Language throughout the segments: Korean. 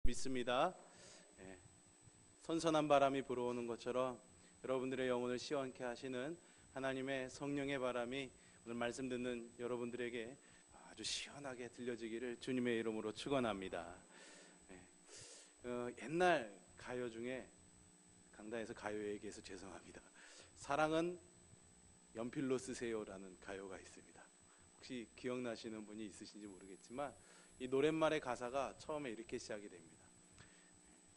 믿습니다. 예, 선선한 바람이 불어오는 것처럼 여러분들의 영혼을 시원케 하시는 하나님의 성령의 바람이 오늘 말씀 듣는 여러분들에게 아주 시원하게 들려지기를 주님의 이름으로 축원합니다. 옛날 가요 중에 강단에서 가요 얘기해서 죄송합니다. 사랑은 연필로 쓰세요라는 가요가 있습니다. 혹시 기억나시는 분이 있으신지 모르겠지만 이 노랫말의 가사가 처음에 이렇게 시작이 됩니다.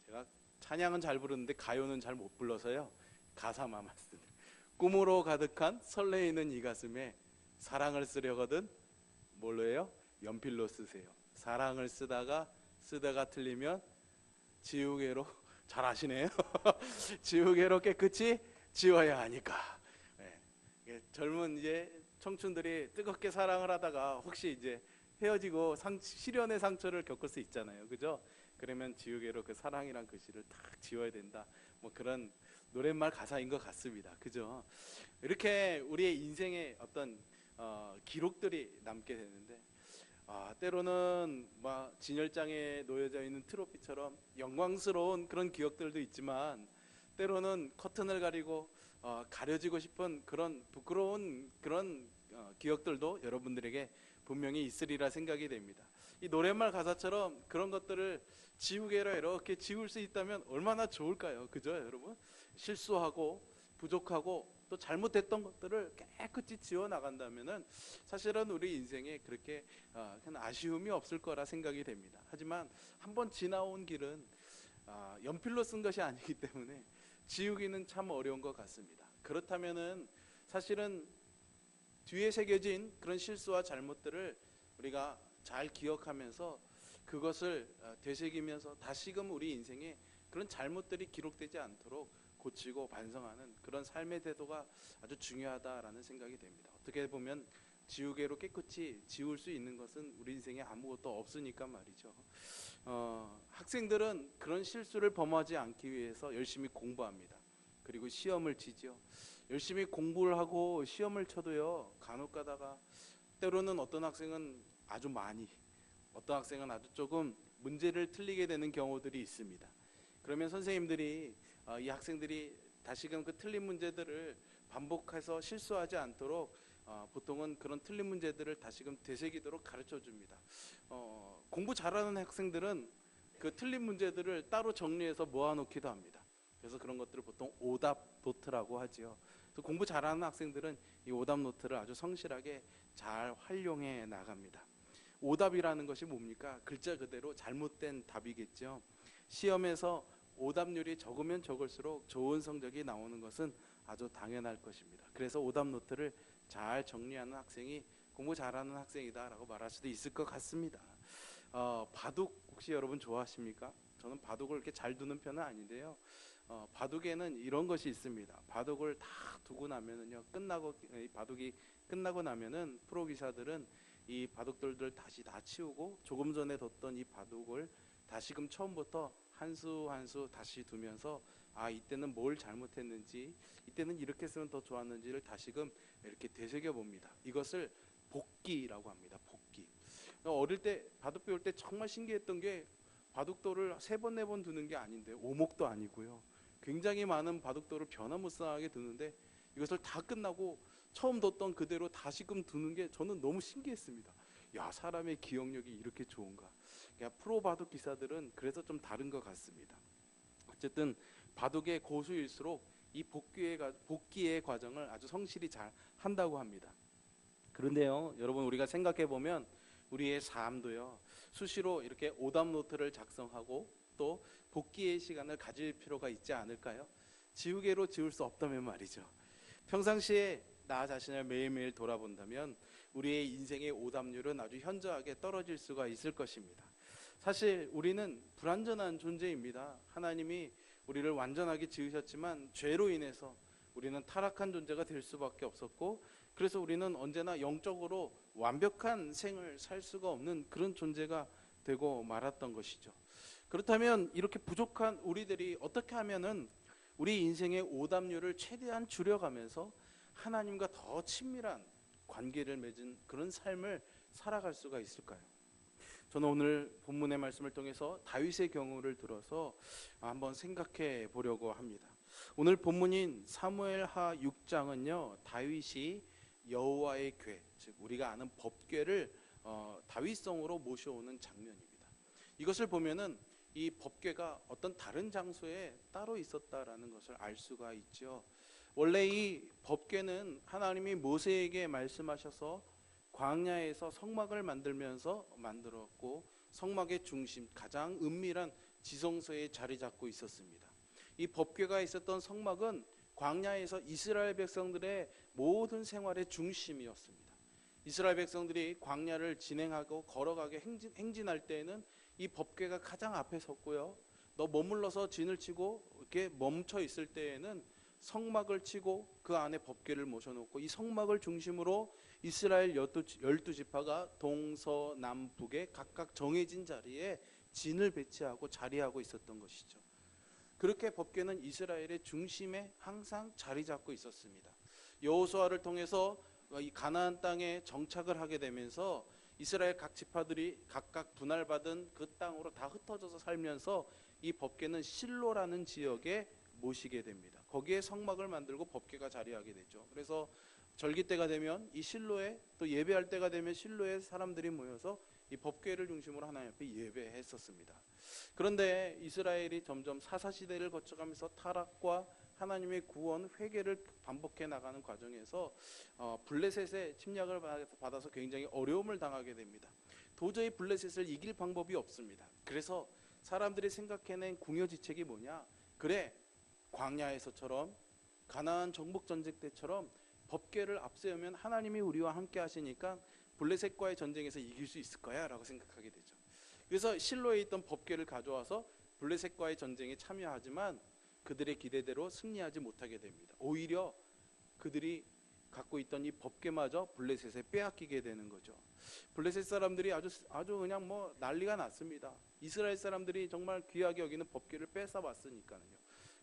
제가 찬양은 잘 부르는데 가요는 잘 못 불러서요, 가사만 말씀. 꿈으로 가득한 설레이는 이 가슴에 사랑을 쓰려거든 뭘로 해요? 연필로 쓰세요. 사랑을 쓰다가 틀리면 지우개로, 잘 아시네요. 지우개로 깨끗이 지워야 하니까. 젊은 이제 청춘들이 뜨겁게 사랑을 하다가 혹시 이제 헤어지고 시련의 상처를 겪을 수 있잖아요, 그죠? 그러면 지우개로 그 사랑이란 글씨를 딱 지워야 된다, 뭐 그런 노랫말 가사인 것 같습니다, 그죠? 이렇게 우리의 인생에 어떤 기록들이 남게 되는데, 때로는 막 진열장에 놓여져 있는 트로피처럼 영광스러운 그런 기억들도 있지만, 때로는 커튼을 가리고 가려지고 싶은 그런 부끄러운 그런 기억들도 여러분들에게 분명히 있으리라 생각이 됩니다. 이 노랫말 가사처럼 그런 것들을 지우개로 이렇게 지울 수 있다면 얼마나 좋을까요, 그죠 여러분? 실수하고 부족하고 또 잘못했던 것들을 깨끗이 지워 나간다면은 사실은 우리 인생에 그렇게 아쉬움이 없을 거라 생각이 됩니다. 하지만 한번 지나온 길은 연필로 쓴 것이 아니기 때문에 지우기는 참 어려운 것 같습니다. 그렇다면은 사실은 뒤에 새겨진 그런 실수와 잘못들을 우리가 잘 기억하면서 그것을 되새기면서 다시금 우리 인생에 그런 잘못들이 기록되지 않도록 고치고 반성하는 그런 삶의 태도가 아주 중요하다라는 생각이 됩니다. 어떻게 보면 지우개로 깨끗이 지울 수 있는 것은 우리 인생에 아무것도 없으니까 말이죠. 학생들은 그런 실수를 범하지 않기 위해서 열심히 공부합니다. 그리고 시험을 치죠. 열심히 공부를 하고 시험을 쳐도요, 간혹 가다가 때로는 어떤 학생은 아주 많이, 어떤 학생은 아주 조금 문제를 틀리게 되는 경우들이 있습니다. 그러면 선생님들이 이 학생들이 다시금 그 틀린 문제들을 반복해서 실수하지 않도록 보통은 그런 틀린 문제들을 다시금 되새기도록 가르쳐 줍니다. 공부 잘하는 학생들은 그 틀린 문제들을 따로 정리해서 모아놓기도 합니다. 그래서 그런 것들을 보통 오답 노트라고 하지요. 또 공부 잘하는 학생들은 이 오답 노트를 아주 성실하게 잘 활용해 나갑니다. 오답이라는 것이 뭡니까? 글자 그대로 잘못된 답이겠죠. 시험에서 오답률이 적으면 적을수록 좋은 성적이 나오는 것은 아주 당연할 것입니다. 그래서 오답 노트를 잘 정리하는 학생이 공부 잘하는 학생이다 라고 말할 수도 있을 것 같습니다. 바둑 혹시 여러분 좋아하십니까? 저는 바둑을 이렇게 잘 두는 편은 아닌데요, 바둑에는 이런 것이 있습니다. 바둑을 다 두고 나면은요, 바둑이 끝나고 나면은 프로 기사들은 이 바둑돌들 다시 다 치우고 조금 전에 뒀던 이 바둑을 다시금 처음부터 한 수 한 수 다시 두면서 이때는 뭘 잘못했는지, 이때는 이렇게 쓰면 더 좋았는지를 다시금 이렇게 되새겨 봅니다. 이것을 복기라고 합니다. 복기. 어릴 때 바둑 배울 때 정말 신기했던 게, 바둑돌을 3번 4번 두는 게 아닌데, 오목도 아니고요, 굉장히 많은 바둑돌을 변화무쌍하게 두는데 이것을 다 끝나고 처음 뒀던 그대로 다시금 두는 게 저는 너무 신기했습니다. 야, 사람의 기억력이 이렇게 좋은가. 프로 바둑 기사들은 그래서 좀 다른 것 같습니다. 어쨌든 바둑의 고수일수록 이 복기의 과정을 아주 성실히 잘 한다고 합니다. 그런데요, 여러분, 우리가 생각해 보면 우리의 삶도요, 수시로 이렇게 오답 노트를 작성하고 또 복기의 시간을 가질 필요가 있지 않을까요? 지우개로 지울 수 없다면 말이죠. 평상시에 나 자신을 매일매일 돌아본다면 우리의 인생의 오답률은 아주 현저하게 떨어질 수가 있을 것입니다. 사실 우리는 불완전한 존재입니다. 하나님이 우리를 완전하게 지으셨지만 죄로 인해서 우리는 타락한 존재가 될 수밖에 없었고, 그래서 우리는 언제나 영적으로 완벽한 생을 살 수가 없는 그런 존재가 되고 말았던 것이죠. 그렇다면 이렇게 부족한 우리들이 어떻게 하면은 우리 인생의 오답률을 최대한 줄여가면서 하나님과 더 친밀한 관계를 맺은 그런 삶을 살아갈 수가 있을까요? 저는 오늘 본문의 말씀을 통해서 다윗의 경우를 들어서 한번 생각해 보려고 합니다. 오늘 본문인 사무엘하 6장은요, 다윗이 여호와의 궤, 즉 우리가 아는 법궤를 다윗성으로 모셔오는 장면입니다. 이것을 보면은 이 법궤가 어떤 다른 장소에 따로 있었다라는 것을 알 수가 있죠. 원래 이 법궤는 하나님이 모세에게 말씀하셔서 광야에서 성막을 만들면서 만들었고, 성막의 중심, 가장 은밀한 지성소에 자리 잡고 있었습니다. 이 법궤가 있었던 성막은 광야에서 이스라엘 백성들의 모든 생활의 중심이었습니다. 이스라엘 백성들이 광야를 진행하고 걸어가게 행진할 때에는 이 법궤가 가장 앞에 섰고요, 너 머물러서 진을 치고 이렇게 멈춰 있을 때에는 성막을 치고 그 안에 법궤를 모셔놓고, 이 성막을 중심으로 이스라엘 12지파가 동서남북에 각각 정해진 자리에 진을 배치하고 자리하고 있었던 것이죠. 그렇게 법궤는 이스라엘의 중심에 항상 자리 잡고 있었습니다. 여호수아를 통해서 이 가나안 땅에 정착을 하게 되면서 이스라엘 각 지파들이 각각 분할받은 그 땅으로 다 흩어져서 살면서 이 법궤는 실로라는 지역에 모시게 됩니다. 거기에 성막을 만들고 법궤가 자리하게 되죠. 그래서 절기 때가 되면 이 실로에, 또 예배할 때가 되면 실로에 사람들이 모여서 이 법궤를 중심으로 하나님 앞에 예배했었습니다. 그런데 이스라엘이 점점 사사시대를 거쳐가면서 타락과 하나님의 구원, 회개를 반복해 나가는 과정에서 블레셋의 침략을 받아서 굉장히 어려움을 당하게 됩니다. 도저히 블레셋을 이길 방법이 없습니다. 그래서 사람들이 생각해낸 궁여지책이 뭐냐, 그래, 광야에서처럼 가나안 정복 전쟁 때처럼 법궤를 앞세우면 하나님이 우리와 함께 하시니까 블레셋과의 전쟁에서 이길 수 있을 거야 라고 생각하게 되죠. 그래서 실로에 있던 법궤를 가져와서 블레셋과의 전쟁에 참여하지만 그들의 기대대로 승리하지 못하게 됩니다. 오히려 그들이 갖고 있던 이 법궤마저 블레셋에 빼앗기게 되는 거죠. 블레셋 사람들이 아주 그냥 뭐 난리가 났습니다. 이스라엘 사람들이 정말 귀하게 여기는 법궤를 뺏어왔으니까요.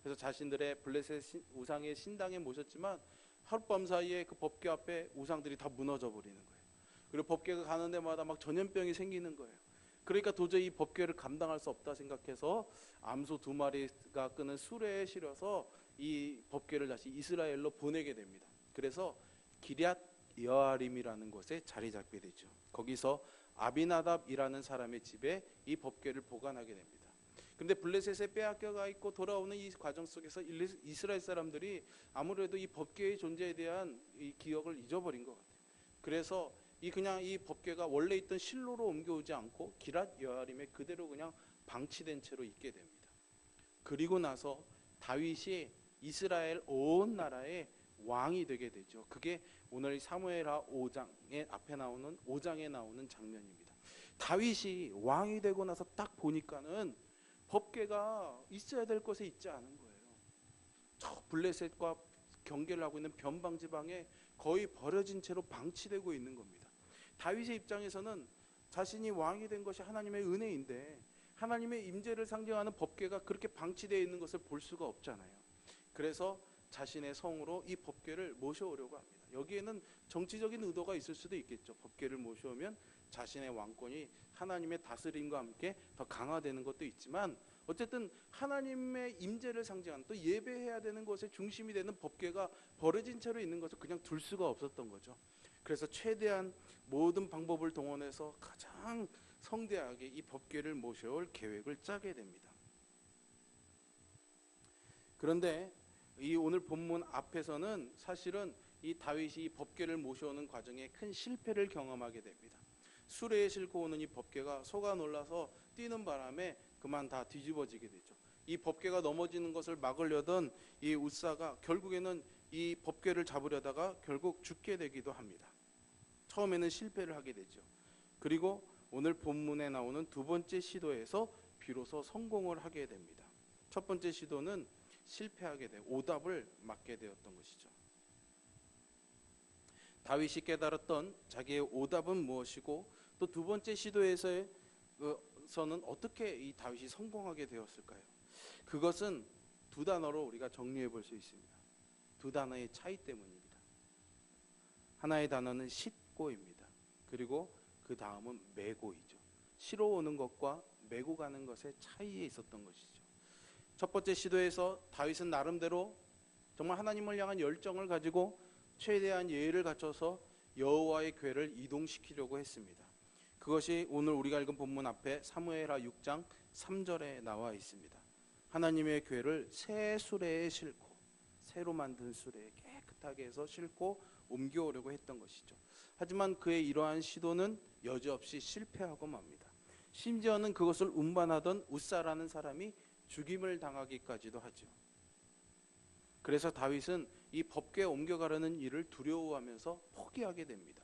그래서 자신들의 블레셋 우상의 신당에 모셨지만 하룻밤 사이에 그 법궤 앞에 우상들이 다 무너져 버리는 거예요. 그리고 법궤가 가는 데마다 막 전염병이 생기는 거예요. 그러니까 도저히 이 법궤를 감당할 수 없다 생각해서 암소 2마리가 끄는 수레에 실어서 이 법궤를 다시 이스라엘로 보내게 됩니다. 그래서 기럇 여아림이라는 곳에 자리 잡게 되죠. 거기서 아비나답이라는 사람의 집에 이 법궤를 보관하게 됩니다. 근데 블레셋에 빼앗겨가 있고 돌아오는 이 과정 속에서 이스라엘 사람들이 아무래도 이 법궤의 존재에 대한 이 기억을 잊어버린 것 같아요. 그래서 그냥 이 법궤가 원래 있던 실로로 옮겨오지 않고 기럇 여아림에 그대로 그냥 방치된 채로 있게 됩니다. 그리고 나서 다윗이 이스라엘 온 나라의 왕이 되게 되죠. 그게 오늘 사무엘하 5장의 앞에 나오는 5장에 나오는 장면입니다. 다윗이 왕이 되고 나서 딱 보니까는 법궤가 있어야 될 곳에 있지 않은 거예요. 저 블레셋과 경계를 하고 있는 변방 지방에 거의 버려진 채로 방치되고 있는 겁니다. 다윗의 입장에서는 자신이 왕이 된 것이 하나님의 은혜인데 하나님의 임재를 상징하는 법궤가 그렇게 방치되어 있는 것을 볼 수가 없잖아요. 그래서 자신의 성으로 이 법궤를 모셔오려고 합니다. 여기에는 정치적인 의도가 있을 수도 있겠죠. 법궤를 모셔오면 자신의 왕권이 하나님의 다스림과 함께 더 강화되는 것도 있지만, 어쨌든 하나님의 임재를 상징하는, 또 예배해야 되는 것의 중심이 되는 법궤가 버려진 채로 있는 것을 그냥 둘 수가 없었던 거죠. 그래서 최대한 모든 방법을 동원해서 가장 성대하게 이 법궤를 모셔올 계획을 짜게 됩니다. 그런데 이 오늘 본문 앞에서는 사실은 이 다윗이 법궤를 모셔오는 과정에 큰 실패를 경험하게 됩니다. 수레에 싣고 오는 이 법궤가 속아 놀라서 뛰는 바람에 그만 다 뒤집어지게 되죠. 이 법궤가 넘어지는 것을 막으려던 이 웃사가 결국에는 이 법궤를 잡으려다가 결국 죽게 되기도 합니다. 처음에는 실패를 하게 되죠. 그리고 오늘 본문에 나오는 두 번째 시도에서 비로소 성공을 하게 됩니다. 첫 번째 시도는 실패하게 돼 오답을 맞게 되었던 것이죠. 다윗이 깨달았던 자기의 오답은 무엇이고, 또 두 번째 시도에서는 어떻게 이 다윗이 성공하게 되었을까요? 그것은 두 단어로 우리가 정리해 볼 수 있습니다. 두 단어의 차이 때문입니다. 하나의 단어는 싣고입니다. 그리고 그 다음은 메고이죠. 실어 오는 것과 메고 가는 것의 차이에 있었던 것이죠. 첫 번째 시도에서 다윗은 나름대로 정말 하나님을 향한 열정을 가지고 최대한 예의를 갖춰서 여호와의 궤를 이동시키려고 했습니다. 그것이 오늘 우리가 읽은 본문 앞에 사무엘하 6장 3절에 나와 있습니다. 하나님의 궤를 새 수레에 싣고, 새로 만든 수레에 깨끗하게 해서 싣고 옮겨오려고 했던 것이죠. 하지만 그의 이러한 시도는 여지없이 실패하고 맙니다. 심지어는 그것을 운반하던 우사라는 사람이 죽임을 당하기까지도 하죠. 그래서 다윗은 이 법궤에 옮겨가려는 일을 두려워하면서 포기하게 됩니다.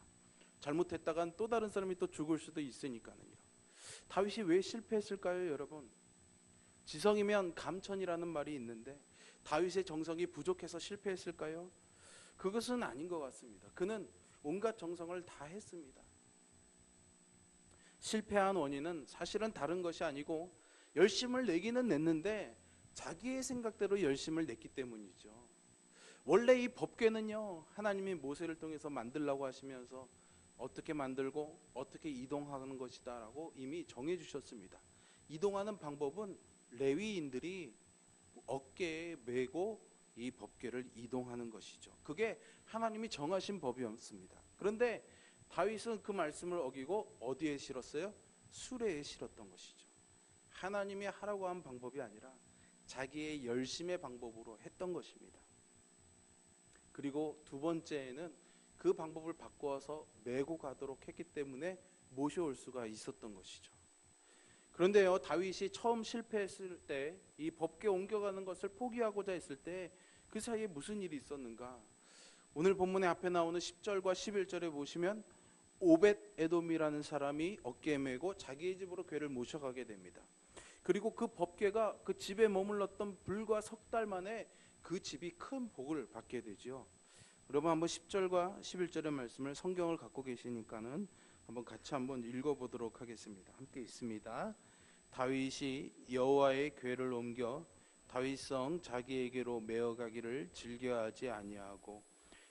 잘못했다간 또 다른 사람이 또 죽을 수도 있으니까요. 다윗이 왜 실패했을까요, 여러분? 지성이면 감천이라는 말이 있는데 다윗의 정성이 부족해서 실패했을까요? 그것은 아닌 것 같습니다. 그는 온갖 정성을 다 했습니다. 실패한 원인은 사실은 다른 것이 아니고 열심을 내기는 냈는데 자기의 생각대로 열심을 냈기 때문이죠. 원래 이 법궤는요, 하나님이 모세를 통해서 만들라고 하시면서 어떻게 만들고 어떻게 이동하는 것이다 라고 이미 정해 주셨습니다. 이동하는 방법은 레위인들이 어깨에 메고 이 법궤를 이동하는 것이죠. 그게 하나님이 정하신 법이었습니다. 그런데 다윗은 그 말씀을 어기고 어디에 실었어요? 수레에 실었던 것이죠. 하나님이 하라고 한 방법이 아니라 자기의 열심의 방법으로 했던 것입니다. 그리고 두 번째에는 그 방법을 바꾸어서 메고 가도록 했기 때문에 모셔올 수가 있었던 것이죠. 그런데요, 다윗이 처음 실패했을 때, 이 법궤 옮겨가는 것을 포기하고자 했을 때 그 사이에 무슨 일이 있었는가? 오늘 본문의 앞에 나오는 10절과 11절에 보시면 오벳 에돔이라는 사람이 어깨에 메고 자기의 집으로 궤를 모셔가게 됩니다. 그리고 그 법궤가 그 집에 머물렀던 불과 석 달 만에 그 집이 큰 복을 받게 되죠. 여러분 한번 10절과 11절의 말씀을 성경을 갖고 계시니까는 한번 같이 한번 읽어보도록 하겠습니다. 함께 있습니다. 다윗이 여호와의 궤를 옮겨 다윗성 자기에게로 메어가기를 즐겨하지 아니하고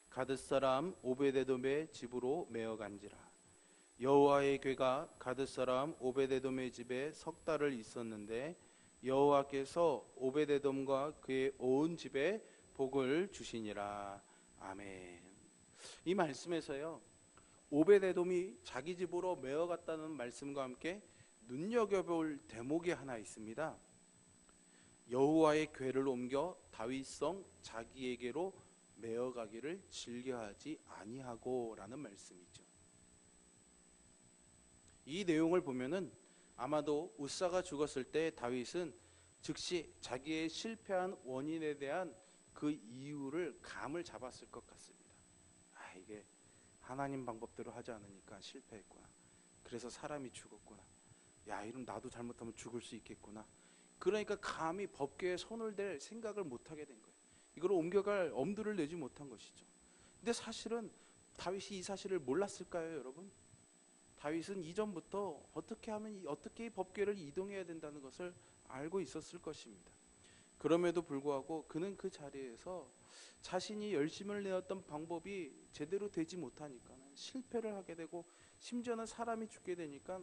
가드 사람 오벳에돔의 집으로 메어간지라. 여호와의 궤가 가드 사람 오벳에돔의 집에 석 달을 있었는데 여호와께서 오벳에돔과 그의 온 집에 복을 주시니라. 아멘. 이 말씀에서요, 오벳에돔이 자기 집으로 메어갔다는 말씀과 함께 눈여겨볼 대목이 하나 있습니다. 여호와의 궤를 옮겨 다윗성 자기에게로 메어가기를 즐겨하지 아니하고 라는 말씀이죠. 이 내용을 보면은 아마도 우사가 죽었을 때 다윗은 즉시 자기의 실패한 원인에 대한 그 이유를 감을 잡았을 것 같습니다. 아, 이게 하나님 방법대로 하지 않으니까 실패했구나. 그래서 사람이 죽었구나. 야, 이럼 나도 잘못하면 죽을 수 있겠구나. 그러니까 감히 법궤에 손을 댈 생각을 못하게 된 거예요. 이걸 옮겨갈 엄두를 내지 못한 것이죠. 근데 사실은 다윗이 이 사실을 몰랐을까요, 여러분? 다윗은 이전부터 어떻게 하면 어떻게 이 법궤를 이동해야 된다는 것을 알고 있었을 것입니다. 그럼에도 불구하고 그는 그 자리에서 자신이 열심을 내었던 방법이 제대로 되지 못하니까 실패를 하게 되고, 심지어는 사람이 죽게 되니까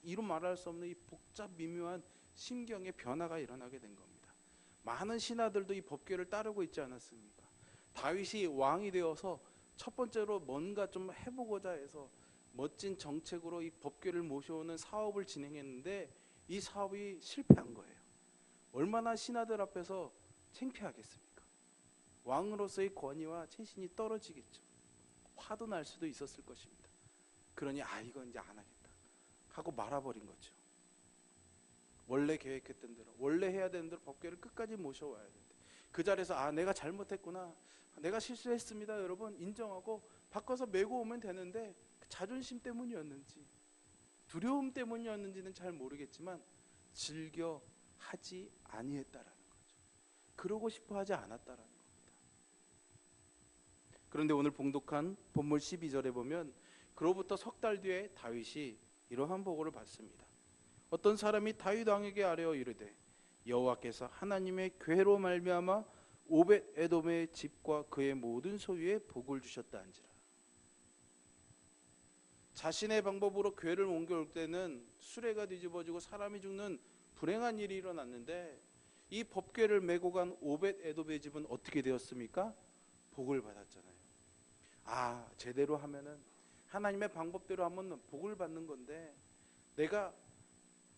이루 말할 수 없는 이 복잡 미묘한 심경의 변화가 일어나게 된 겁니다. 많은 신하들도 이 법궤를 따르고 있지 않았습니까? 다윗이 왕이 되어서 첫 번째로 뭔가 좀 해보고자 해서 멋진 정책으로 이 법궤를 모셔오는 사업을 진행했는데 이 사업이 실패한 거예요. 얼마나 신하들 앞에서 창피하겠습니까? 왕으로서의 권위와 체신이 떨어지겠죠. 화도 날 수도 있었을 것입니다. 그러니 이건 이제 안 하겠다 하고 말아버린 거죠. 원래 계획했던 대로, 원래 해야 되는 대로 법궤를 끝까지 모셔와야 되는데 그 자리에서 내가 잘못했구나, 내가 실수했습니다 여러분 인정하고 바꿔서 메고 오면 되는데 자존심 때문이었는지 두려움 때문이었는지는 잘 모르겠지만 즐겨 하지 아니했다라는 거죠. 그러고 싶어 하지 않았다라는 겁니다. 그런데 오늘 봉독한 본문 12절에 보면 그로부터 석 달 뒤에 다윗이 이러한 보고를 받습니다. 어떤 사람이 다윗 왕에게 아뢰어 이르되 여호와께서 하나님의 궤로 말미암아 오벳 에돔의 집과 그의 모든 소유에 복을 주셨다 한지라. 자신의 방법으로 교회를 옮겨올 때는 수레가 뒤집어지고 사람이 죽는 불행한 일이 일어났는데, 이 법궤를 메고 간 오벳 에돔의 집은 어떻게 되었습니까? 복을 받았잖아요. 아, 제대로 하면은 하나님의 방법대로 하면 복을 받는 건데, 내가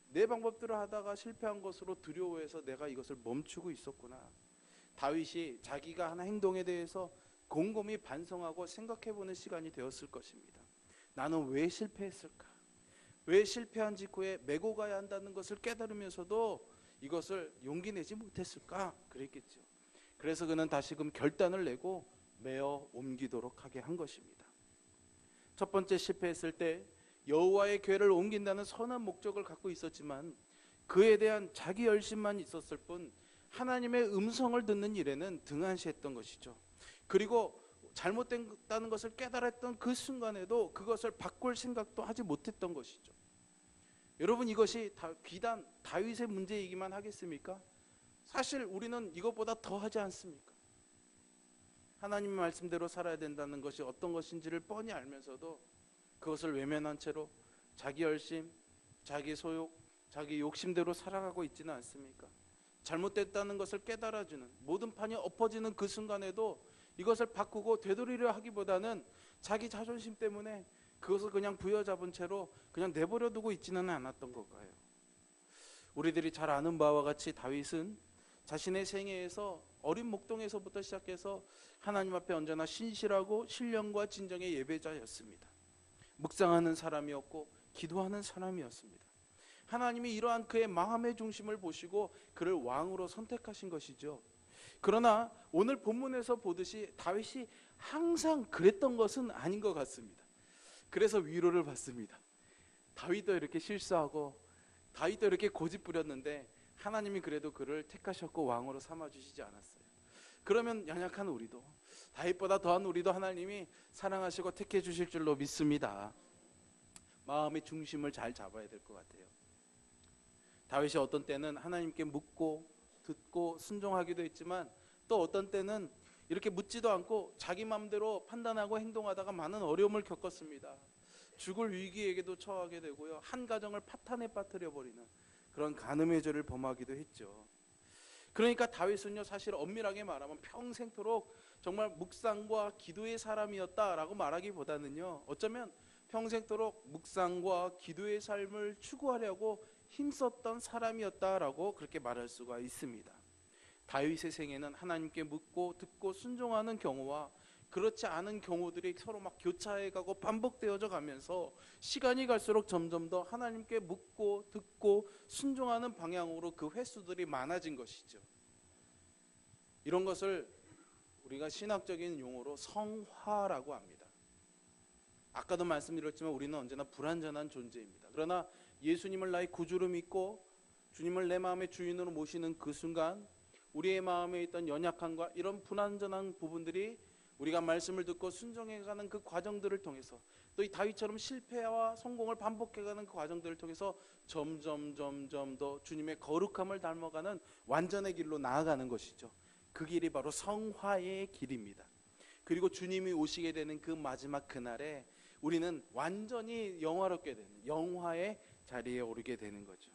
내 방법대로 하다가 실패한 것으로 두려워해서 내가 이것을 멈추고 있었구나. 다윗이 자기가 하는 행동에 대해서 곰곰이 반성하고 생각해보는 시간이 되었을 것입니다. 나는 왜 실패했을까? 왜 실패한 직후에 메고 가야 한다는 것을 깨달으면서도 이것을 용기 내지 못했을까? 그랬겠죠. 그래서 그는 다시금 결단을 내고 메어 옮기도록 하게 한 것입니다. 첫 번째 실패했을 때 여호와의 궤를 옮긴다는 선한 목적을 갖고 있었지만 그에 대한 자기 열심만 있었을 뿐 하나님의 음성을 듣는 일에는 등한시했던 것이죠. 그리고 잘못됐다는 것을 깨달았던 그 순간에도 그것을 바꿀 생각도 하지 못했던 것이죠. 여러분, 이것이 비단 다윗의 문제이기만 하겠습니까? 사실 우리는 이것보다 더 하지 않습니까? 하나님의 말씀대로 살아야 된다는 것이 어떤 것인지를 뻔히 알면서도 그것을 외면한 채로 자기 열심, 자기 소욕, 자기 욕심대로 살아가고 있지는 않습니까? 잘못됐다는 것을 깨달아주는, 모든 판이 엎어지는 그 순간에도 이것을 바꾸고 되돌리려 하기보다는 자기 자존심 때문에 그것을 그냥 부여잡은 채로 그냥 내버려 두고 있지는 않았던 걸까요? 우리들이 잘 아는 바와 같이 다윗은 자신의 생애에서 어린 목동에서부터 시작해서 하나님 앞에 언제나 신실하고 신령과 진정의 예배자였습니다. 묵상하는 사람이었고 기도하는 사람이었습니다. 하나님이 이러한 그의 마음의 중심을 보시고 그를 왕으로 선택하신 것이죠. 그러나 오늘 본문에서 보듯이 다윗이 항상 그랬던 것은 아닌 것 같습니다. 그래서 위로를 받습니다. 다윗도 이렇게 실수하고 다윗도 이렇게 고집 부렸는데 하나님이 그래도 그를 택하셨고 왕으로 삼아주시지 않았어요. 그러면 연약한 우리도, 다윗보다 더한 우리도 하나님이 사랑하시고 택해 주실 줄로 믿습니다. 마음의 중심을 잘 잡아야 될 것 같아요. 다윗이 어떤 때는 하나님께 묻고 듣고 순종하기도 했지만 또 어떤 때는 이렇게 묻지도 않고 자기 마음대로 판단하고 행동하다가 많은 어려움을 겪었습니다. 죽을 위기에게도 처하게 되고요, 한 가정을 파탄에 빠뜨려 버리는 그런 간음의 죄를 범하기도 했죠. 그러니까 다윗은요, 사실 엄밀하게 말하면 평생토록 정말 묵상과 기도의 사람이었다라고 말하기보다는요, 어쩌면 평생토록 묵상과 기도의 삶을 추구하려고 힘썼던 사람이었다라고 그렇게 말할 수가 있습니다. 다윗의 생애는 하나님께 묻고 듣고 순종하는 경우와 그렇지 않은 경우들이 서로 막 교차해가고 반복되어져 가면서 시간이 갈수록 점점 더 하나님께 묻고 듣고 순종하는 방향으로 그 횟수들이 많아진 것이죠. 이런 것을 우리가 신학적인 용어로 성화라고 합니다. 아까도 말씀드렸지만 우리는 언제나 불완전한 존재입니다. 그러나 예수님을 나의 구주로 믿고 주님을 내 마음의 주인으로 모시는 그 순간 우리의 마음에 있던 연약함과 이런 불완전한 부분들이 우리가 말씀을 듣고 순종해가는 그 과정들을 통해서 또 이 다윗처럼 실패와 성공을 반복해가는 그 과정들을 통해서 점점 더 주님의 거룩함을 닮아가는 완전의 길로 나아가는 것이죠. 그 길이 바로 성화의 길입니다. 그리고 주님이 오시게 되는 그 마지막 그날에 우리는 완전히 영화롭게 되는 영화의 자리에 오르게 되는 거죠.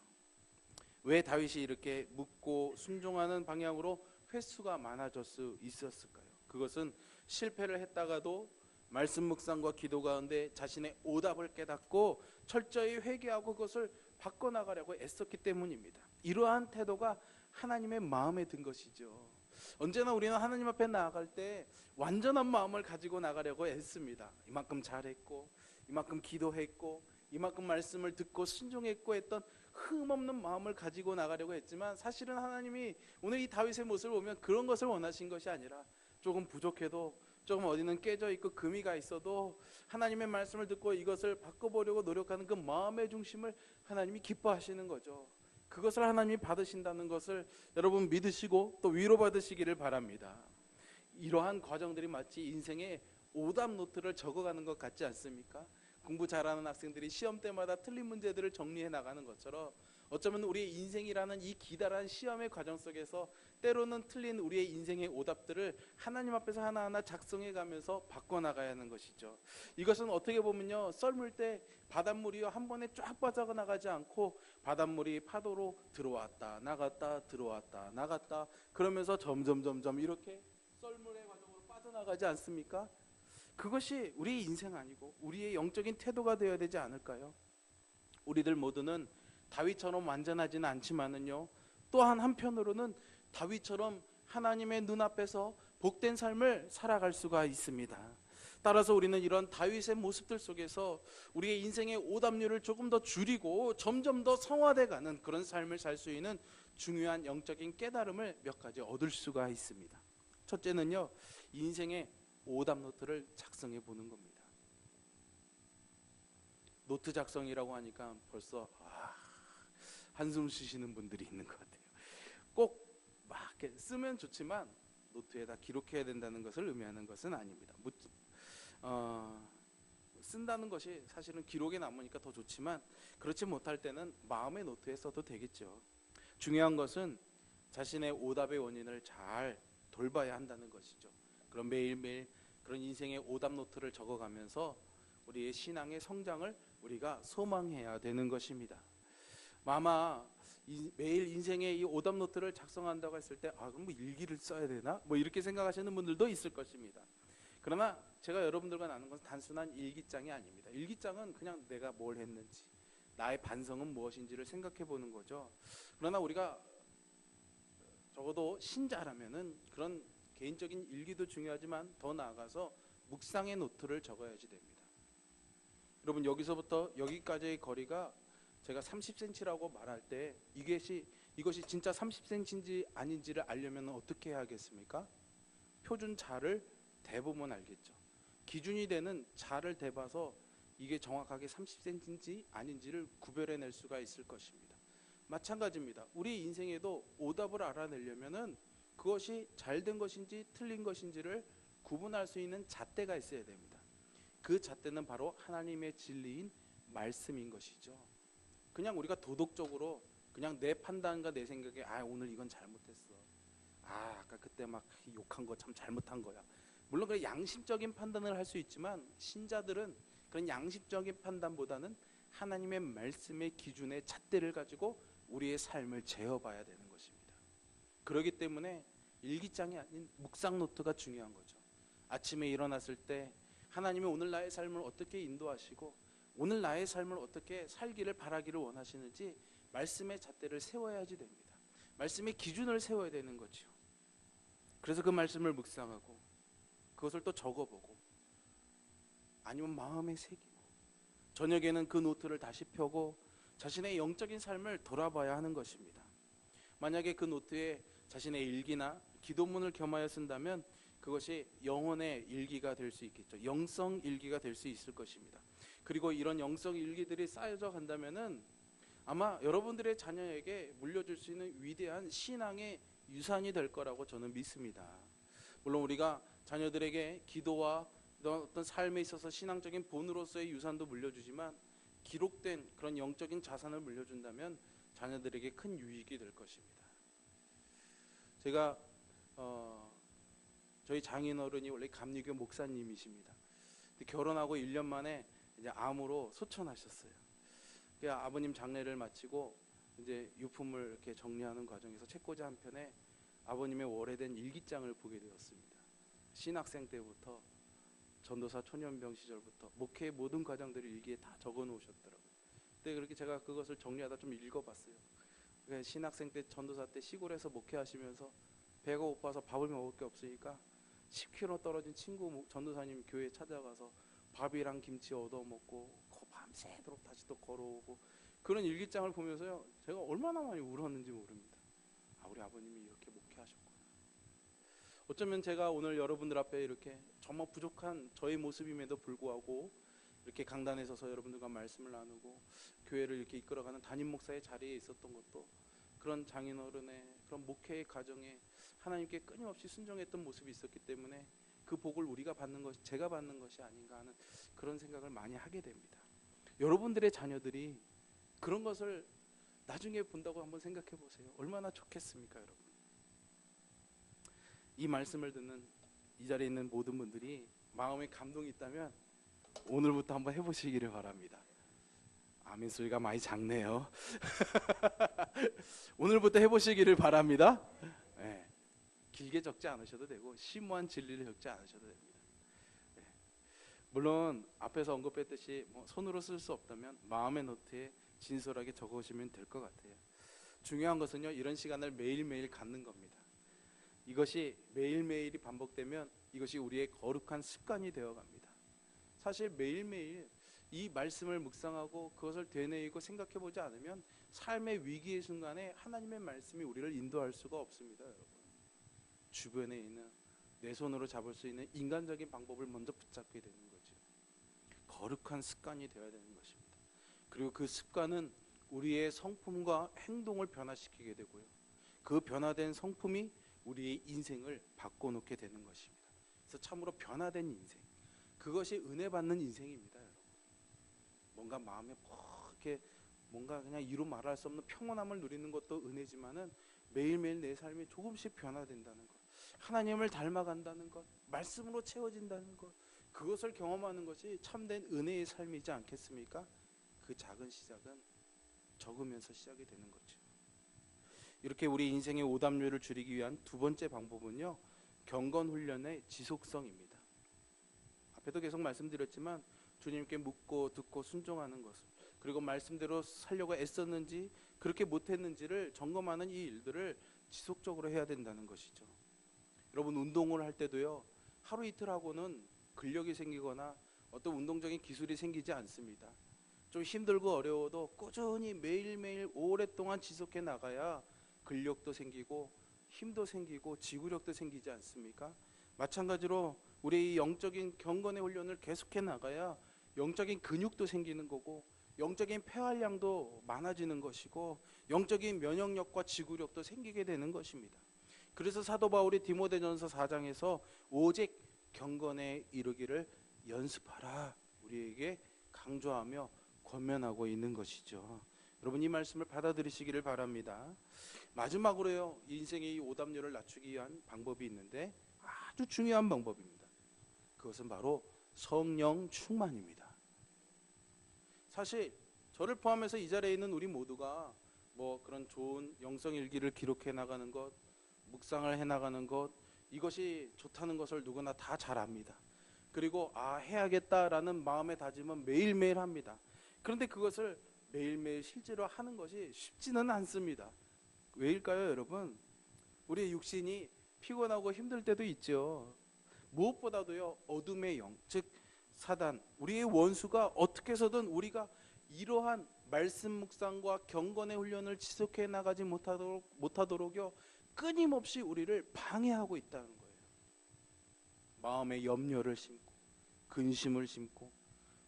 왜 다윗이 이렇게 묻고 순종하는 방향으로 횟수가 많아질 수 있었을까요? 그것은 실패를 했다가도 말씀 묵상과 기도 가운데 자신의 오답을 깨닫고 철저히 회개하고 그것을 바꿔나가려고 애썼기 때문입니다. 이러한 태도가 하나님의 마음에 든 것이죠. 언제나 우리는 하나님 앞에 나아갈 때 완전한 마음을 가지고 나가려고 애씁니다. 이만큼 잘했고 이만큼 기도했고 이만큼 말씀을 듣고 순종했고 했던 흠없는 마음을 가지고 나가려고 했지만 사실은 하나님이 오늘 이 다윗의 모습을 보면 그런 것을 원하신 것이 아니라 조금 부족해도 조금 어디는 깨져 있고 금이 가 있어도 하나님의 말씀을 듣고 이것을 바꿔보려고 노력하는 그 마음의 중심을 하나님이 기뻐하시는 거죠. 그것을 하나님이 받으신다는 것을 여러분 믿으시고 또 위로받으시기를 바랍니다. 이러한 과정들이 마치 인생의 오답 노트를 적어가는 것 같지 않습니까? 공부 잘하는 학생들이 시험 때마다 틀린 문제들을 정리해 나가는 것처럼 어쩌면 우리의 인생이라는 이 기다란 시험의 과정 속에서 때로는 틀린 우리의 인생의 오답들을 하나님 앞에서 하나하나 작성해 가면서 바꿔나가야 하는 것이죠. 이것은 어떻게 보면요, 썰물 때 바닷물이요 한 번에 쫙 빠져나가지 않고 바닷물이 파도로 들어왔다 나갔다 들어왔다 나갔다 그러면서 점점 이렇게 썰물의 과정으로 빠져나가지 않습니까? 그것이 우리의 인생 아니고 우리의 영적인 태도가 되어야 되지 않을까요? 우리들 모두는 다윗처럼 완전하지는 않지만은요, 또한 한편으로는 다윗처럼 하나님의 눈앞에서 복된 삶을 살아갈 수가 있습니다. 따라서 우리는 이런 다윗의 모습들 속에서 우리의 인생의 오답률을 조금 더 줄이고 점점 더 성화돼가는 그런 삶을 살 수 있는 중요한 영적인 깨달음을 몇 가지 얻을 수가 있습니다. 첫째는요, 인생의 오답 노트를 작성해 보는 겁니다. 노트 작성이라고 하니까 벌써 한숨 쉬시는 분들이 있는 것 같아요. 꼭 막 쓰면 좋지만 노트에다 기록해야 된다는 것을 의미하는 것은 아닙니다. 쓴다는 것이 사실은 기록에 남으니까 더 좋지만 그렇지 못할 때는 마음의 노트에 써도 되겠죠. 중요한 것은 자신의 오답의 원인을 잘 돌봐야 한다는 것이죠. 그럼 매일매일 그런 인생의 오답 노트를 적어가면서 우리의 신앙의 성장을 우리가 소망해야 되는 것입니다. 아마 매일 인생의 이 오답 노트를 작성한다고 했을 때 그럼 뭐 일기를 써야 되나? 뭐 이렇게 생각하시는 분들도 있을 것입니다. 그러나 제가 여러분들과 나눈 것은 단순한 일기장이 아닙니다. 일기장은 그냥 내가 뭘 했는지, 나의 반성은 무엇인지를 생각해 보는 거죠. 그러나 우리가 적어도 신자라면은 그런 개인적인 일기도 중요하지만 더 나아가서 묵상의 노트를 적어야지 됩니다. 여러분, 여기서부터 여기까지의 거리가 제가 30cm라고 말할 때 이것이 진짜 30cm인지 아닌지를 알려면 어떻게 해야겠습니까? 표준 자를 대보면 알겠죠. 기준이 되는 자를 대봐서 이게 정확하게 30cm인지 아닌지를 구별해낼 수가 있을 것입니다. 마찬가지입니다. 우리 인생에도 오답을 알아내려면은 그것이 잘된 것인지 틀린 것인지를 구분할 수 있는 잣대가 있어야 됩니다. 그 잣대는 바로 하나님의 진리인 말씀인 것이죠. 그냥 우리가 도덕적으로 그냥 내 판단과 내 생각에 오늘 이건 잘못했어. 아까 그때 막 욕한 거 참 잘못한 거야. 물론 그 양심적인 판단을 할 수 있지만 신자들은 그런 양심적인 판단보다는 하나님의 말씀의 기준의 잣대를 가지고 우리의 삶을 재어봐야 되는 것입니다. 그렇기 때문에 일기장이 아닌 묵상 노트가 중요한 거죠. 아침에 일어났을 때 하나님이 오늘 나의 삶을 어떻게 인도하시고 오늘 나의 삶을 어떻게 살기를 바라기를 원하시는지 말씀의 잣대를 세워야지 됩니다. 말씀의 기준을 세워야 되는 거죠. 그래서 그 말씀을 묵상하고 그것을 또 적어보고 아니면 마음에 새기고 저녁에는 그 노트를 다시 펴고 자신의 영적인 삶을 돌아봐야 하는 것입니다. 만약에 그 노트에 자신의 일기나 기도문을 겸하여 쓴다면 그것이 영혼의 일기가 될 수 있겠죠. 영성 일기가 될 수 있을 것입니다. 그리고 이런 영성 일기들이 쌓여져 간다면은 아마 여러분들의 자녀에게 물려줄 수 있는 위대한 신앙의 유산이 될 거라고 저는 믿습니다. 물론 우리가 자녀들에게 기도와 어떤 삶에 있어서 신앙적인 본으로서의 유산도 물려주지만 기록된 그런 영적인 자산을 물려준다면 자녀들에게 큰 유익이 될 것입니다. 제가 저희 장인어른이 원래 감리교 목사님이십니다. 결혼하고 1년 만에 이제 암으로 소천하셨어요. 아버님 장례를 마치고 이제 유품을 이렇게 정리하는 과정에서 책꽂이 한 편에 아버님의 오래된 일기장을 보게 되었습니다. 신학생 때부터 전도사 초년병 시절부터 목회의 모든 과정들을 일기에 다 적어 놓으셨더라고요. 근데 그렇게 제가 그것을 정리하다 좀 읽어봤어요. 신학생 때 전도사 때 시골에서 목회하시면서 배가 고파서 밥을 먹을 게 없으니까 10km 떨어진 친구 전도사님 교회에 찾아가서 밥이랑 김치 얻어먹고 밤새도록 다시 또 걸어오고 그런 일기장을 보면서요 제가 얼마나 많이 울었는지 모릅니다. 우리 아버님이 이렇게 목회하셨구나. 어쩌면 제가 오늘 여러분들 앞에 이렇게 정말 부족한 저의 모습임에도 불구하고 이렇게 강단에 서서 여러분들과 말씀을 나누고 교회를 이렇게 이끌어가는 담임 목사의 자리에 있었던 것도 그런 장인어른의 그런 목회의 과정에 하나님께 끊임없이 순종했던 모습이 있었기 때문에 그 복을 우리가 받는 것이 제가 받는 것이 아닌가 하는 그런 생각을 많이 하게 됩니다. 여러분들의 자녀들이 그런 것을 나중에 본다고 한번 생각해 보세요. 얼마나 좋겠습니까, 여러분? 이 말씀을 듣는 이 자리에 있는 모든 분들이 마음에 감동이 있다면 오늘부터 한번 해보시기를 바랍니다. 아멘 소리가 많이 작네요. 오늘부터 해보시기를 바랍니다. 네. 길게 적지 않으셔도 되고 심오한 진리를 적지 않으셔도 됩니다. 네. 물론 앞에서 언급했듯이 손으로 쓸 수 없다면 마음의 노트에 진솔하게 적으시면 될 것 같아요. 중요한 것은요, 이런 시간을 매일매일 갖는 겁니다. 이것이 매일매일이 반복되면 이것이 우리의 거룩한 습관이 되어갑니다. 사실 매일매일 이 말씀을 묵상하고 그것을 되뇌이고 생각해보지 않으면 삶의 위기의 순간에 하나님의 말씀이 우리를 인도할 수가 없습니다. 여러분, 주변에 있는 내 손으로 잡을 수 있는 인간적인 방법을 먼저 붙잡게 되는 거죠. 거룩한 습관이 되어야 되는 것입니다. 그리고 그 습관은 우리의 성품과 행동을 변화시키게 되고요, 그 변화된 성품이 우리의 인생을 바꿔놓게 되는 것입니다. 그래서 참으로 변화된 인생, 그것이 은혜 받는 인생입니다. 여러분, 뭔가 마음에 이렇게 뭔가 그냥 이루 말할 수 없는 평온함을 누리는 것도 은혜지만은 매일매일 내 삶이 조금씩 변화된다는 것, 하나님을 닮아간다는 것, 말씀으로 채워진다는 것, 그것을 경험하는 것이 참된 은혜의 삶이지 않겠습니까? 그 작은 시작은 적으면서 시작이 되는 거죠. 이렇게 우리 인생의 오답률을 줄이기 위한 두 번째 방법은요, 경건 훈련의 지속성입니다. 앞에도 계속 말씀드렸지만 주님께 묻고 듣고 순종하는 것, 그리고 말씀대로 살려고 애썼는지 그렇게 못했는지를 점검하는 이 일들을 지속적으로 해야 된다는 것이죠. 여러분, 운동을 할 때도요, 하루 이틀 하고는 근력이 생기거나 어떤 운동적인 기술이 생기지 않습니다. 좀 힘들고 어려워도 꾸준히 매일매일 오랫동안 지속해 나가야 근력도 생기고 힘도 생기고 지구력도 생기지 않습니까? 마찬가지로 우리 이 영적인 경건의 훈련을 계속해 나가야 영적인 근육도 생기는 거고 영적인 폐활량도 많아지는 것이고 영적인 면역력과 지구력도 생기게 되는 것입니다. 그래서 사도 바울이 디모데전서 4장에서 오직 경건에 이르기를 연습하라, 우리에게 강조하며 권면하고 있는 것이죠. 여러분, 이 말씀을 받아들이시기를 바랍니다. 마지막으로요, 인생의 이 오답률을 낮추기 위한 방법이 있는데 아주 중요한 방법입니다. 그것은 바로 성령 충만입니다. 사실 저를 포함해서 이 자리에 있는 우리 모두가 그런 좋은 영성 일기를 기록해 나가는 것, 묵상을 해 나가는 것, 이것이 좋다는 것을 누구나 다 잘 압니다. 그리고 해야겠다라는 마음의 다짐은 매일매일 합니다. 그런데 그것을 매일매일 실제로 하는 것이 쉽지는 않습니다. 왜일까요, 여러분? 우리의 육신이 피곤하고 힘들 때도 있죠. 무엇보다도요, 어둠의 영, 즉 사단, 우리의 원수가 어떻게 해서든 우리가 이러한 말씀 묵상과 경건의 훈련을 지속해 나가지 못하도록요, 끊임없이 우리를 방해하고 있다는 거예요. 마음에 염려를 심고 근심을 심고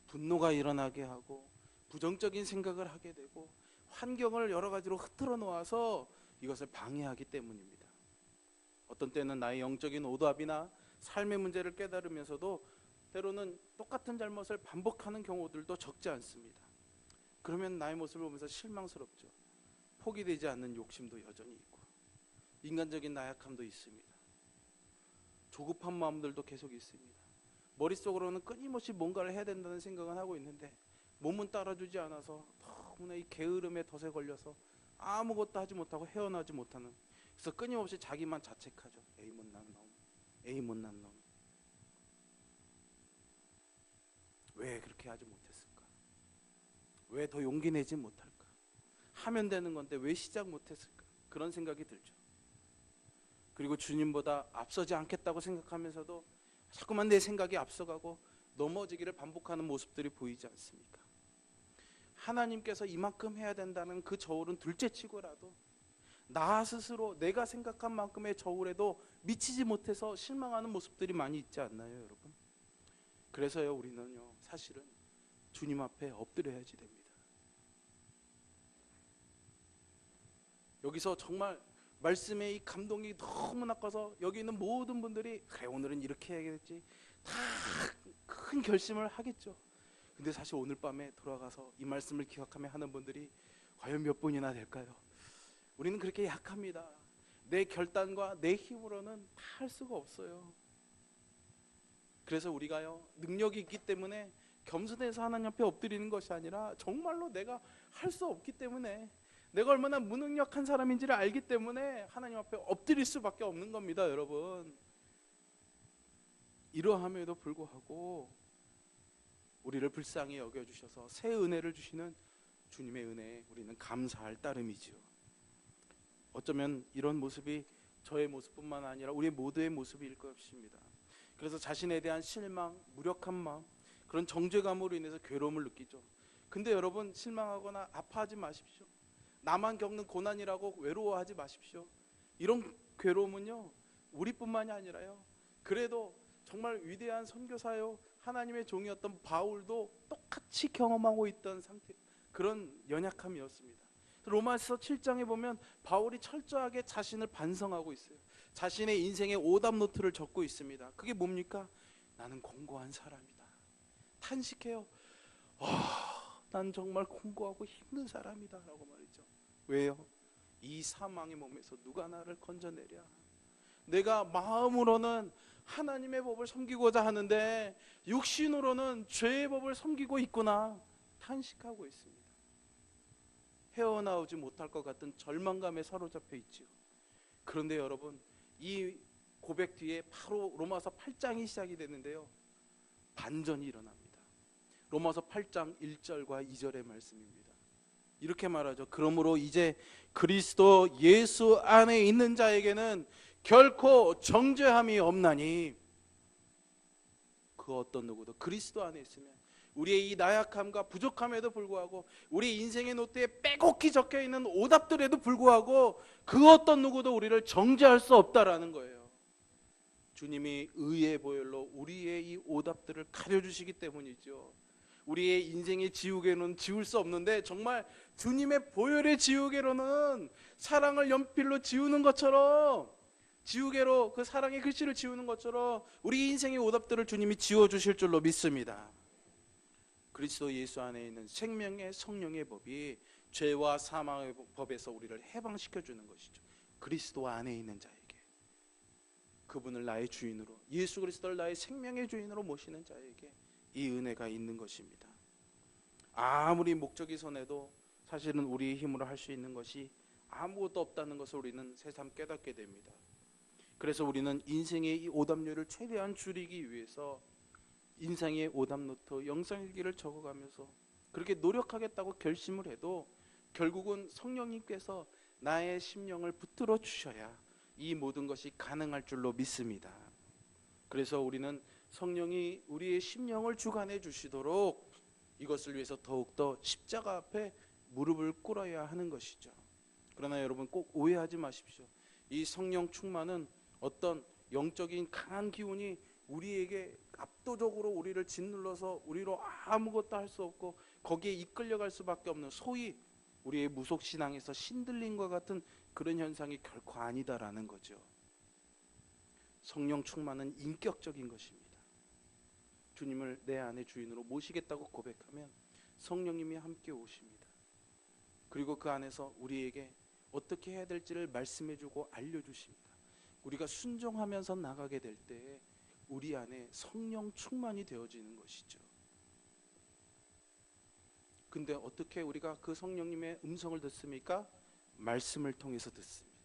분노가 일어나게 하고 부정적인 생각을 하게 되고 환경을 여러 가지로 흐트러 놓아서 이것을 방해하기 때문입니다. 어떤 때는 나의 영적인 오답이나 삶의 문제를 깨달으면서도 때로는 똑같은 잘못을 반복하는 경우들도 적지 않습니다. 그러면 나의 모습을 보면서 실망스럽죠. 포기되지 않는 욕심도 여전히 있고 인간적인 나약함도 있습니다. 조급한 마음들도 계속 있습니다. 머릿속으로는 끊임없이 뭔가를 해야 된다는 생각은 하고 있는데 몸은 따라주지 않아서 너무나 이 게으름의 덫에 걸려서 아무것도 하지 못하고 헤어나지 못하는, 그래서 끊임없이 자기만 자책하죠. 에이 못난 놈, 에이 못난 놈, 왜 그렇게 하지 못했을까? 왜 더 용기 내지 못할까? 하면 되는 건데 왜 시작 못했을까? 그런 생각이 들죠. 그리고 주님보다 앞서지 않겠다고 생각하면서도 자꾸만 내 생각이 앞서가고 넘어지기를 반복하는 모습들이 보이지 않습니까? 하나님께서 이만큼 해야 된다는 그 저울은 둘째치고라도 나 스스로 내가 생각한 만큼의 저울에도 미치지 못해서 실망하는 모습들이 많이 있지 않나요, 여러분? 그래서요, 우리는요, 사실은 주님 앞에 엎드려야지 됩니다. 여기서 정말 말씀의 이 감동이 너무나 커서 여기 있는 모든 분들이 그래, 오늘은 이렇게 해야겠지, 다 큰 결심을 하겠죠. 근데 사실 오늘 밤에 돌아가서 이 말씀을 기억하며 하는 분들이 과연 몇 분이나 될까요? 우리는 그렇게 약합니다. 내 결단과 내 힘으로는 다 할 수가 없어요. 그래서 우리가요, 능력이 있기 때문에 겸손해서 하나님 앞에 엎드리는 것이 아니라 정말로 내가 할 수 없기 때문에, 내가 얼마나 무능력한 사람인지를 알기 때문에 하나님 앞에 엎드릴 수밖에 없는 겁니다. 여러분, 이러함에도 불구하고 우리를 불쌍히 여겨주셔서 새 은혜를 주시는 주님의 은혜에 우리는 감사할 따름이지요. 어쩌면 이런 모습이 저의 모습뿐만 아니라 우리 모두의 모습일 것입니다. 그래서 자신에 대한 실망, 무력한 마음, 그런 정죄감으로 인해서 괴로움을 느끼죠. 근데 여러분, 실망하거나 아파하지 마십시오. 나만 겪는 고난이라고 외로워하지 마십시오. 이런 괴로움은요, 우리뿐만이 아니라요, 그래도 정말 위대한 선교사요, 하나님의 종이었던 바울도 똑같이 경험하고 있던 상태, 그런 연약함이었습니다. 로마서 7장에 보면 바울이 철저하게 자신을 반성하고 있어요. 자신의 인생의 오답 노트를 적고 있습니다. 그게 뭡니까? 나는 공고한 사람이다. 탄식해요. 난 정말 공고하고 힘든 사람이다 라고 말이죠. 왜요? 이 사망의 몸에서 누가 나를 건져내랴. 내가 마음으로는 하나님의 법을 섬기고자 하는데 육신으로는 죄의 법을 섬기고 있구나, 탄식하고 있습니다. 헤어나오지 못할 것 같은 절망감에 사로잡혀 있지요. 그런데 여러분, 이 고백 뒤에 바로 로마서 8장이 시작이 되는데요, 반전이 일어납니다. 로마서 8장 1절과 2절의 말씀입니다. 이렇게 말하죠. 그러므로 이제 그리스도 예수 안에 있는 자에게는 결코 정죄함이 없나니, 그 어떤 누구도 그리스도 안에 있으면 우리의 이 나약함과 부족함에도 불구하고, 우리 인생의 노트에 빼곡히 적혀있는 오답들에도 불구하고 그 어떤 누구도 우리를 정죄할 수 없다라는 거예요. 주님이 의의 보혈로 우리의 이 오답들을 가려주시기 때문이죠. 우리의 인생의 지우개는 지울 수 없는데, 정말 주님의 보혈의 지우개로는 사랑을 연필로 지우는 것처럼, 지우개로 그 사랑의 글씨를 지우는 것처럼 우리 인생의 오답들을 주님이 지워주실 줄로 믿습니다. 그리스도 예수 안에 있는 생명의 성령의 법이 죄와 사망의 법에서 우리를 해방시켜주는 것이죠. 그리스도 안에 있는 자에게, 그분을 나의 주인으로, 예수 그리스도를 나의 생명의 주인으로 모시는 자에게 이 은혜가 있는 것입니다. 아무리 목적이 선해도 사실은 우리의 힘으로 할 수 있는 것이 아무것도 없다는 것을 우리는 새삼 깨닫게 됩니다. 그래서 우리는 인생의 이 오답률을 최대한 줄이기 위해서 인생의 오답 노트, 영상일기를 적어가면서 그렇게 노력하겠다고 결심을 해도 결국은 성령님께서 나의 심령을 붙들어 주셔야 이 모든 것이 가능할 줄로 믿습니다. 그래서 우리는 성령이 우리의 심령을 주관해 주시도록 이것을 위해서 더욱더 십자가 앞에 무릎을 꿇어야 하는 것이죠. 그러나 여러분, 꼭 오해하지 마십시오. 이 성령 충만은 어떤 영적인 강한 기운이 우리에게 압도적으로 우리를 짓눌러서 우리로 아무것도 할 수 없고 거기에 이끌려갈 수밖에 없는, 소위 우리의 무속신앙에서 신들림과 같은 그런 현상이 결코 아니다라는 거죠. 성령 충만은 인격적인 것입니다. 주님을 내 안의 주인으로 모시겠다고 고백하면 성령님이 함께 오십니다. 그리고 그 안에서 우리에게 어떻게 해야 될지를 말씀해주고 알려주십니다. 우리가 순종하면서 나가게 될 때에 우리 안에 성령 충만이 되어지는 것이죠. 근데 어떻게 우리가 그 성령님의 음성을 듣습니까? 말씀을 통해서 듣습니다.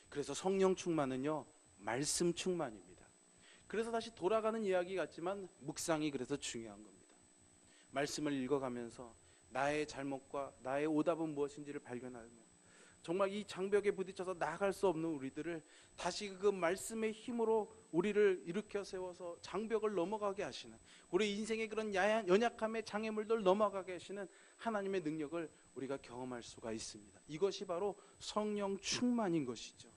그래서 성령 충만은요, 말씀 충만입니다. 그래서 다시 돌아가는 이야기 같지만 묵상이 그래서 중요한 겁니다. 말씀을 읽어가면서 나의 잘못과 나의 오답은 무엇인지를 발견하며 정말 이 장벽에 부딪혀서 나아갈 수 없는 우리들을 다시 그 말씀의 힘으로 우리를 일으켜 세워서 장벽을 넘어가게 하시는, 우리 인생의 그런 연약함의 장애물들 넘어가게 하시는 하나님의 능력을 우리가 경험할 수가 있습니다. 이것이 바로 성령 충만인 것이죠.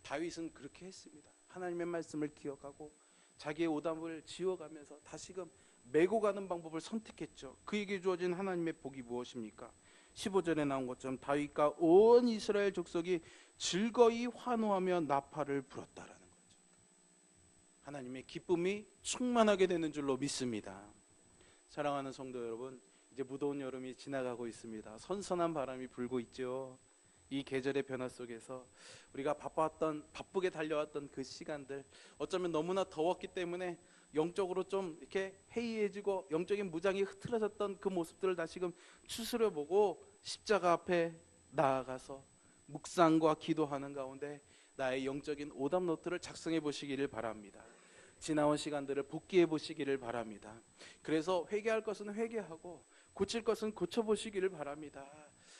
다윗은 그렇게 했습니다. 하나님의 말씀을 기억하고 자기의 오답을 지워가면서 다시금 메고 가는 방법을 선택했죠. 그에게 주어진 하나님의 복이 무엇입니까? 15절에 나온 것처럼 다윗과 온 이스라엘 족속이 즐거이 환호하며 나팔을 불었다라는 거죠. 하나님의 기쁨이 충만하게 되는 줄로 믿습니다. 사랑하는 성도 여러분, 이제 무더운 여름이 지나가고 있습니다. 선선한 바람이 불고 있죠. 이 계절의 변화 속에서 우리가 바쁘게 달려왔던 그 시간들, 어쩌면 너무나 더웠기 때문에 영적으로 좀 이렇게 해이해지고 영적인 무장이 흐트러졌던 그 모습들을 다시금 추스려보고 십자가 앞에 나아가서 묵상과 기도하는 가운데 나의 영적인 오답노트를 작성해 보시기를 바랍니다. 지나온 시간들을 복기해 보시기를 바랍니다. 그래서 회개할 것은 회개하고 고칠 것은 고쳐보시기를 바랍니다.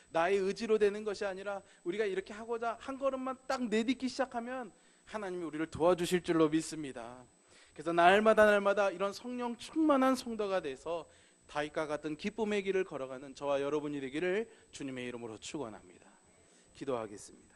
나의 의지로 되는 것이 아니라 우리가 이렇게 하고자 한 걸음만 딱 내딛기 시작하면 하나님이 우리를 도와주실 줄로 믿습니다. 그래서 날마다 이런 성령 충만한 성도가 돼서 다윗과 같은 기쁨의 길을 걸어가는 저와 여러분이 되기를 주님의 이름으로 축원합니다. 기도하겠습니다.